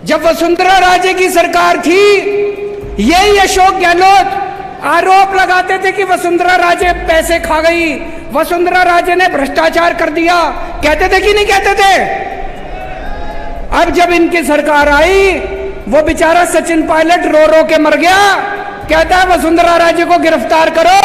जब वसुंधरा राजे की सरकार थी, यही अशोक गहलोत आरोप लगाते थे कि वसुंधरा राजे पैसे खा गई, वसुंधरा राजे ने भ्रष्टाचार कर दिया, कहते थे कि नहीं कहते थे? अब जब इनकी सरकार आई, वो बेचारा सचिन पायलट रो रो के मर गया, कहता है वसुंधरा राजे को गिरफ्तार करो,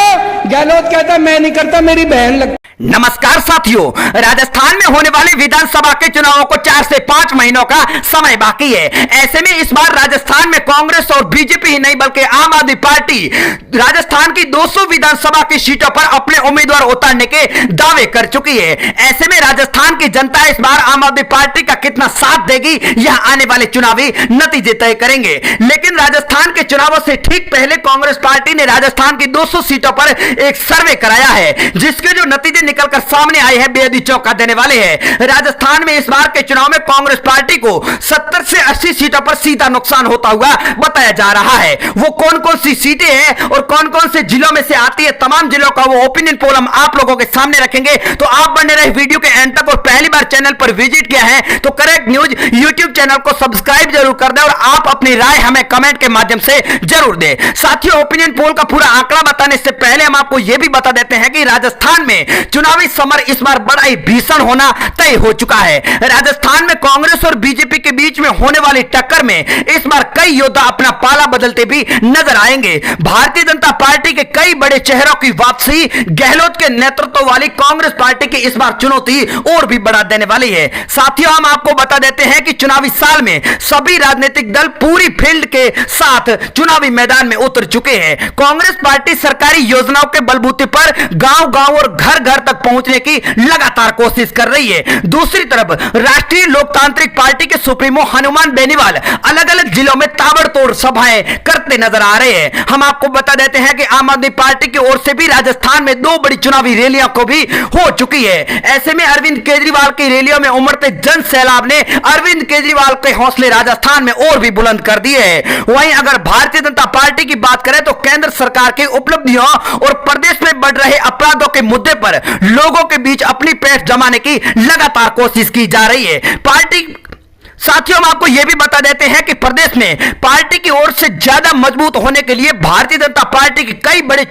गहलोत कहता है मैं नहीं करता, मेरी बहन लगती। नमस्कार साथियों, राजस्थान में होने वाले विधानसभा के चुनावों को 4 से 5 महीनों का समय बाकी है। ऐसे में इस बार राजस्थान में कांग्रेस और बीजेपी ही नहीं बल्कि आम आदमी पार्टी राजस्थान की 200 विधानसभा की सीटों पर अपने उम्मीदवार उतारने के दावे कर चुकी है। ऐसे में राजस्थान की जनता इस बार आम आदमी पार्टी का कितना साथ देगी, यह आने वाले चुनावी नतीजे तय करेंगे। लेकिन राजस्थान के चुनावों से ठीक पहले कांग्रेस पार्टी ने राजस्थान की 200 सीटों पर एक सर्वे कराया है, जिसके जो नतीजे निकलकर सामने आए हैं बेहद ही चौंका देने वाले हैं। राजस्थान में इस बार के चुनाव में कांग्रेस पार्टी को 70 से 80 सीटों पर सीधा नुकसान होता हुआ बताया जा रहा है। वो कौन कौन सी सीटें हैं और कौन कौन से जिलों में से आती है, तमाम जिलों का वो ओपिनियन पोल हम आप लोगों के सामने रखेंगे। तो आप बने रहे वीडियो के एंड तक, और पहली बार चैनल पर विजिट किया है तो करेक्ट न्यूज यूट्यूब चैनल को सब्सक्राइब जरूर कर दे और आप अपनी राय हमें कमेंट के माध्यम से जरूर दे। साथियों, ओपिनियन पोल का पूरा आंकड़ा बताने से पहले हम आपको यह भी बता देते हैं कि राजस्थान में चुनावी समर इस बार बड़ा ही भीषण होना तय हो चुका है। राजस्थान में कांग्रेस और बीजेपी के बीच में होने वाली टक्कर में इस बार कई योद्धा अपना पाला बदलते भी नजर आएंगे। भारतीय जनता पार्टी के कई बड़े चेहरों की वापसी गहलोत के नेतृत्व वाली कांग्रेस पार्टी की इस बार चुनौती और भी बढ़ा देने वाली है। साथियों, हम आपको बता देते हैं कि चुनावी साल में सभी राजनीतिक दल पूरी फील्ड के साथ चुनावी मैदान में उतर चुके हैं। कांग्रेस पार्टी सरकारी योजनाओं के बलबूते पर गांव-गांव और घर-घर तक पहुंचने की लगातार कोशिश कर रही है। दूसरी तरफ राष्ट्रीय लोकतांत्रिक पार्टी के सुप्रीमो हनुमान बेनीवाल अलग-अलग जिलों में ताबड़तोड़ सभाएं करते नजर आ रहे हैं। हम आपको बता देते हैं कि आम आदमी पार्टी की ओर से भी राजस्थान में 2 बड़ी चुनावी रैलियां को भी हो चुकी है। ऐसे में अरविंद केजरीवाल की रैलियों में उमड़ते जन सैलाब ने अरविंद केजरीवाल के हौसले राजस्थान में और भी बुलंद कर दिए हैं। वहीं अगर भारतीय जनता पार्टी की बात करें तो केंद्र सरकार की उपलब्धियों और प्रदेश में बढ़ रहे अपराधों के मुद्दे पर लोगों के बीच अपनी पैठ जमाने की लगातार कोशिश की जा रही है। पार्टी साथियों, हम आपको यह भी बता देते हैं कि प्रदेश में पार्टी की ओर से ज्यादा मजबूत होने के लिए भारतीय जनता पार्टी की कई बड़े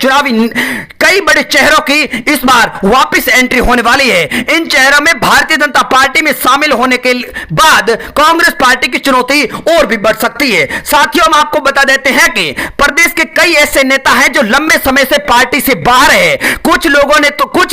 चेहरों की इस बार वापस एंट्री होने वाली है। इन चेहरों में भारतीय जनता पार्टी में शामिल होने के बाद कांग्रेस पार्टी की चुनौती और भी बढ़ सकती है। साथियों, हम आपको बता देते हैं कि प्रदेश के कई ऐसे नेता हैं जो लंबे समय से पार्टी से बाहर है। कुछ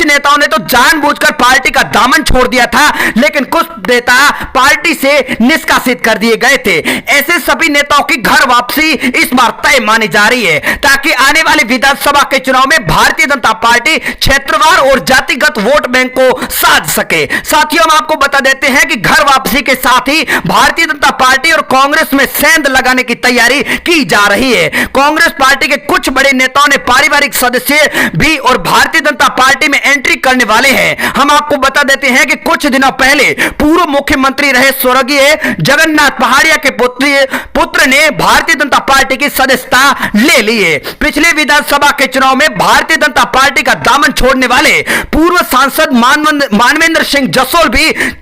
नेताओं ने तो जानबूझकर पार्टी का दामन छोड़ दिया था, लेकिन कुछ नेता पार्टी से निष्कासित कर दिए गए थे। ऐसे सभी नेताओं की घर वापसी इस बार तय मानी जा रही है, ताकि आने वाले विधानसभा के चुनाव में भारतीय जनता पार्टी क्षेत्रवार और जातिगत वोट बैंक को साध सके। साथियों, हम आपको बता देते हैं कि घर वापसी के साथ ही भारतीय जनता पार्टी और कांग्रेस में सेंध लगाने की तैयारी की जा रही है। कांग्रेस पार्टी के कुछ बड़े नेताओं ने पारिवारिक सदस्य भी और भारतीय जनता पार्टी में एंट्री करने वाले हैं। हम आपको बता देते हैं कि कुछ दिनों पहले पूर्व मुख्यमंत्री रहे स्वर्गीय जगन्नाथ पहाड़िया के पुत्र ने भारतीय जनता पार्टी की सदस्यता ले ली है। पिछले विधानसभा के चुनाव में भारतीय जनता पार्टी का दामन छोड़ने वाले पूर्व सांसद मानवेंद्र सिंह जसोल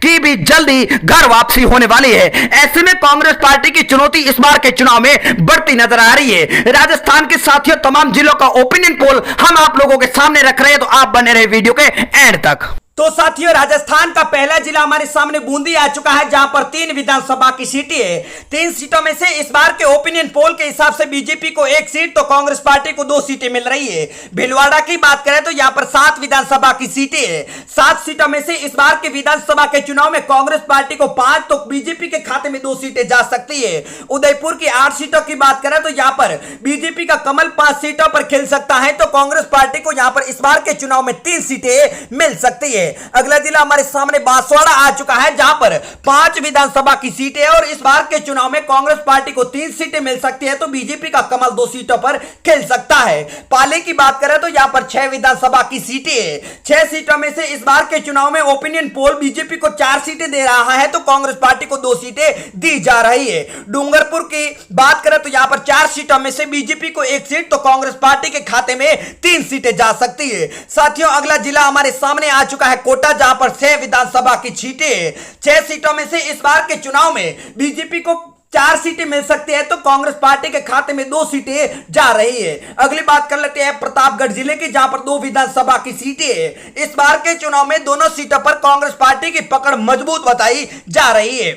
की भी जल्दी घर वापसी होने वाली है। ऐसे में कांग्रेस पार्टी की चुनौती इस बार के चुनाव में बढ़ती नजर आ रही है। राजस्थान के साथियों, तमाम जिलों का ओपिनियन पोल हम आप लोगों के सामने रख रहे हैं, तो आप बने रहे वीडियो के एंड तक। तो साथियों, राजस्थान का पहला जिला हमारे सामने बूंदी आ चुका है, जहां पर 3 विधानसभा की सीटें है। 3 सीटों में से इस बार के ओपिनियन पोल के हिसाब से बीजेपी को 1 सीट तो कांग्रेस पार्टी को 2 सीटें मिल रही है। भीलवाड़ा की बात करें तो यहां पर 7 विधानसभा की सीटें है। 7 सीटों में से इस बार के विधानसभा के चुनाव में कांग्रेस पार्टी को 5 तो बीजेपी के खाते में 2 सीटें जा सकती है। उदयपुर की 8 सीटों की बात करें तो यहां पर बीजेपी का कमल 5 सीटों पर खिल सकता है, तो कांग्रेस पार्टी को यहां पर इस बार के चुनाव में 3 सीटें मिल सकती है। अगला जिला हमारे सामने बांसवाड़ा आ चुका है, जहां पर 5 विधानसभा की सीटें है और इस बार के चुनाव में कांग्रेस पार्टी को 3 सीटें मिल सकती है, तो बीजेपी का कमल 2 सीटों पर खिल सकता है। पाली की बात करें तो यहां पर 6 विधानसभा की सीटें है। 6 सीटों में से इस बार के चुनाव में ओपिनियन पोल बीजेपी को 4 सीटें दे रहा है, तो कांग्रेस पार्टी को 2 सीटें दी जा रही है। डूंगरपुर की बात करें तो यहां पर 4 सीटों में से बीजेपी को 1 सीट तो कांग्रेस पार्टी के खाते में 3 सीटें जा सकती है। साथियों, अगला जिला हमारे सामने आ चुका है कोटा, जहां पर 6 विधानसभा की सीटें 6 सीटों में से इस बार के चुनाव में बीजेपी को 4 सीटें मिल सकती है तो कांग्रेस पार्टी के खाते में 2 सीटें जा रही है। अगली बात कर लेते हैं प्रतापगढ़ जिले की, जहां पर 2 विधानसभा की सीटें हैं। इस बार के चुनाव में दोनों सीटों पर कांग्रेस पार्टी की पकड़ मजबूत बताई जा रही है।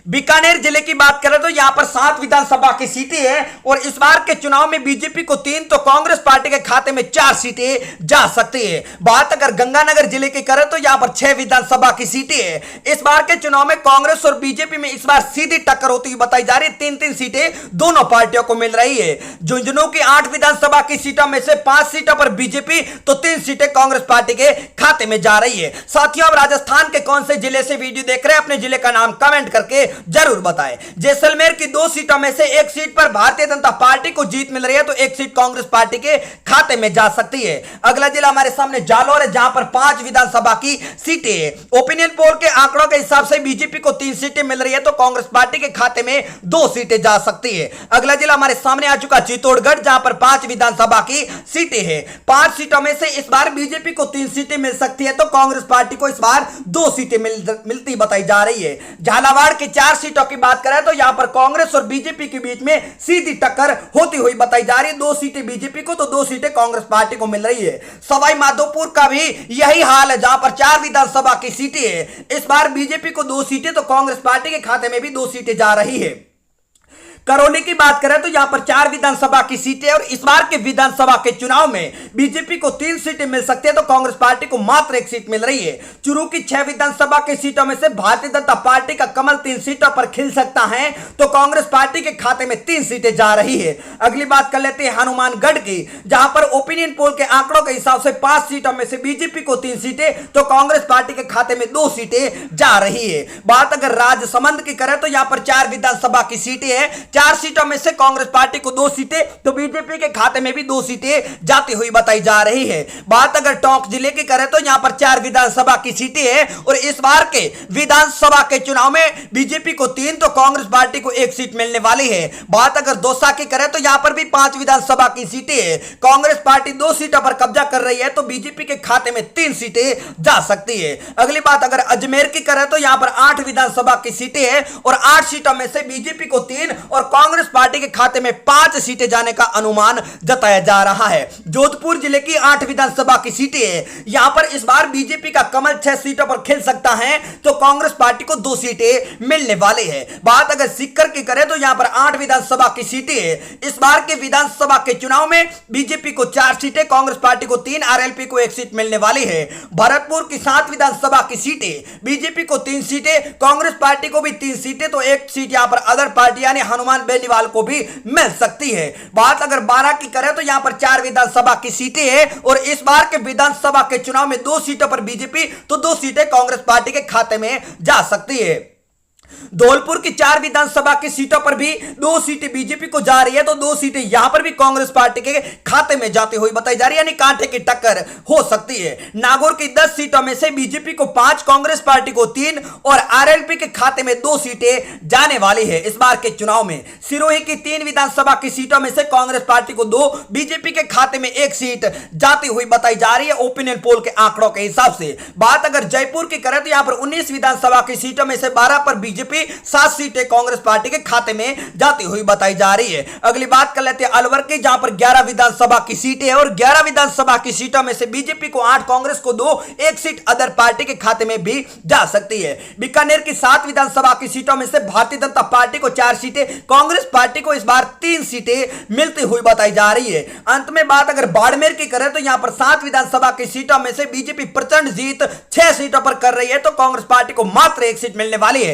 बीकानेर जिले की बात करें तो यहां पर 7 विधानसभा की सीटें हैं और इस बार के चुनाव में बीजेपी को 3 तो कांग्रेस पार्टी के खाते में 4 सीटें जा सकती है। बात अगर गंगानगर जिले की करें तो यहां पर 6 विधानसभा की सीटें हैं। इस बार के चुनाव में कांग्रेस और बीजेपी में इस बार सीधी टक्कर होती हुई बताई जा रही है। 3-3 सीटें दोनों पार्टियों को मिल रही है। झुंझुनू की 8 विधानसभा की सीटों में से 5 सीटों पर बीजेपी तो 3 सीटें कांग्रेस पार्टी के खाते में जा रही है। साथियों, आप राजस्थान के कौन से जिले से वीडियो देख रहे हैं, अपने जिले का नाम कमेंट करके जरूर बताएं। जैसलमेर की 2 सीटों में से 1 सीट पर भारतीय जनता पार्टी को जीत मिल रही है तो 1 सीट कांग्रेस पार्टी के खाते में जा सकती है। अगला जिला हमारे सामने जालोर है, जहां पर 5 विधानसभा की सीटें हैं। ओपिनियन पोल के आंकड़ों के हिसाब से बीजेपी को 3 सीटें मिल रही है तो कांग्रेस पार्टी के खाते में 2 सीटें जा सकती है। अगला जिला हमारे सामने आ चुका चित्तौड़गढ़, जहां पर 5 विधानसभा की सीटें हैं। 5 सीटों में से इस बार बीजेपी को 3 सीटें मिल सकती है तो कांग्रेस पार्टी को इस बार 2 सीटें मिलती बताई जा रही है। झालावाड़ की 4 सीटों की बात करें तो यहां पर कांग्रेस और बीजेपी के बीच में सीधी टक्कर होती हुई बताई जा रही है। 2 सीटें बीजेपी को तो 2 सीटें कांग्रेस पार्टी को मिल रही है। सवाई माधोपुर का भी यही हाल है, जहां पर 4 विधानसभा की सीटें हैं। इस बार बीजेपी को 2 सीटें तो कांग्रेस पार्टी के खाते में भी 2 सीटें जा रही है। करौली की बात करें तो यहां पर 4 विधानसभा की सीटें और इस बार के विधानसभा के चुनाव में बीजेपी को 3 सीटें मिल सकती है तो कांग्रेस पार्टी को मात्र 1 सीट मिल रही है। चुरू की 6 विधानसभा की सीटों में से भारतीय जनता पार्टी का कमल 3 सीटों पर खिल सकता है तो कांग्रेस पार्टी के खाते में 3 सीटें जा रही है। अगली बात कर लेते हैं हनुमानगढ़ की, जहां पर ओपिनियन पोल के आंकड़ों के हिसाब से 5 सीटों में से बीजेपी को 3 सीटें तो कांग्रेस पार्टी के खाते में 2 सीटें जा रही है। बात अगर राजसमंद की करें तो यहां पर 4 विधानसभा की सीटें हैं। 4 सीटों में से कांग्रेस पार्टी को 2 सीटें तो बीजेपी के खाते में भी 2 सीटें जाती हुई बताई जा रही है। बात अगर टोंक जिले की करें तो यहां पर 4 विधानसभा की सीटें हैं और इस बार के विधानसभा के चुनाव में बीजेपी को 3 तो कांग्रेस पार्टी को 1 सीट मिलने वाली है। बात अगर दौसा की करें तो यहां पर भी 5 विधानसभा की सीटें हैं। कांग्रेस पार्टी 2 सीटों पर कब्जा कर रही है तो बीजेपी के खाते में 3 सीटें जा सकती है। अगली बात अगर अजमेर की करें तो यहां पर 8 विधानसभा की सीटें हैं और 8 सीटों में से बीजेपी को 3 और कांग्रेस पार्टी के खाते में 5 सीटें जाने का अनुमान जताया जा रहा है। जोधपुर जिले की 8 विधानसभा की सीटें हैं। यहां पर इस बार बीजेपी का कमल 6 सीटों पर खिल सकता है तो कांग्रेस पार्टी को 2 सीटें मिलने वाली है। बात अगर सीकर की करें तो यहां पर 8 विधानसभा की सीटें हैं। इस बार के विधानसभा के चुनाव में बीजेपी को 4 सीटें, कांग्रेस पार्टी को 3, आरएलपी को 1 सीट मिलने वाली है। भरतपुर की 7 विधानसभा की सीटें, बीजेपी को 3 सीटें, कांग्रेस पार्टी को भी 3 सीटें तो 1 सीट यहां पर अदर पार्टी यानी हनुमान बेनीवाल को भी मिल सकती है। बात अगर 12 की करें तो यहां पर 4 विधानसभा की सीटें हैं और इस बार के विधानसभा के चुनाव में 2 सीटों पर बीजेपी तो 2 सीटें कांग्रेस पार्टी के खाते में जा सकती है। धौलपुर की 4 विधानसभा की सीटों पर भी 2 सीटें बीजेपी को जा रही है तो 2 सीटें यहां पर भी कांग्रेस पार्टी के खाते में जाती हुई बताई जा रही है, यानी कांटे की टक्कर हो सकती है। नागौर की 10 सीटों में से बीजेपी को 5, कांग्रेस पार्टी को 3 और आरएलपी के खाते में 2 सीटें जाने वाली है इस बार के चुनाव में। सिरोही की 3 विधानसभा की सीटों में से कांग्रेस पार्टी को 2, बीजेपी के खाते में 1 सीट जाती हुई बताई जा रही है ओपिनियन पोल के आंकड़ों के हिसाब से। बात अगर जयपुर की करें तो यहां पर 19 विधानसभा की सीटों में से 12 पर बीजेपी, 7 सीटें कांग्रेस पार्टी के खाते में जाती हुई बताई जा रही है। अगली बात कर लेते हैं अलवर की, जहां पर 11 विधानसभा की सीटें हैं और 11 विधानसभा की सीटों में से बीजेपी को 8, कांग्रेस को 2, 1 सीट अदर पार्टी के खाते में भी जा सकती है। बीकानेर की 7 विधानसभा की सीटों में से भारतीय जनता पार्टी को 4 सीटें, कांग्रेस पार्टी को इस बार 3 सीटें मिलती हुई बताई जा रही है। अंत में बात अगर बाड़मेर की करें तो यहां पर 7 विधानसभा की सीटों में से बीजेपी प्रचंड जीत 6 सीटों पर कर रही है तो कांग्रेस पार्टी को मात्र 1 सीट मिलने वाली है।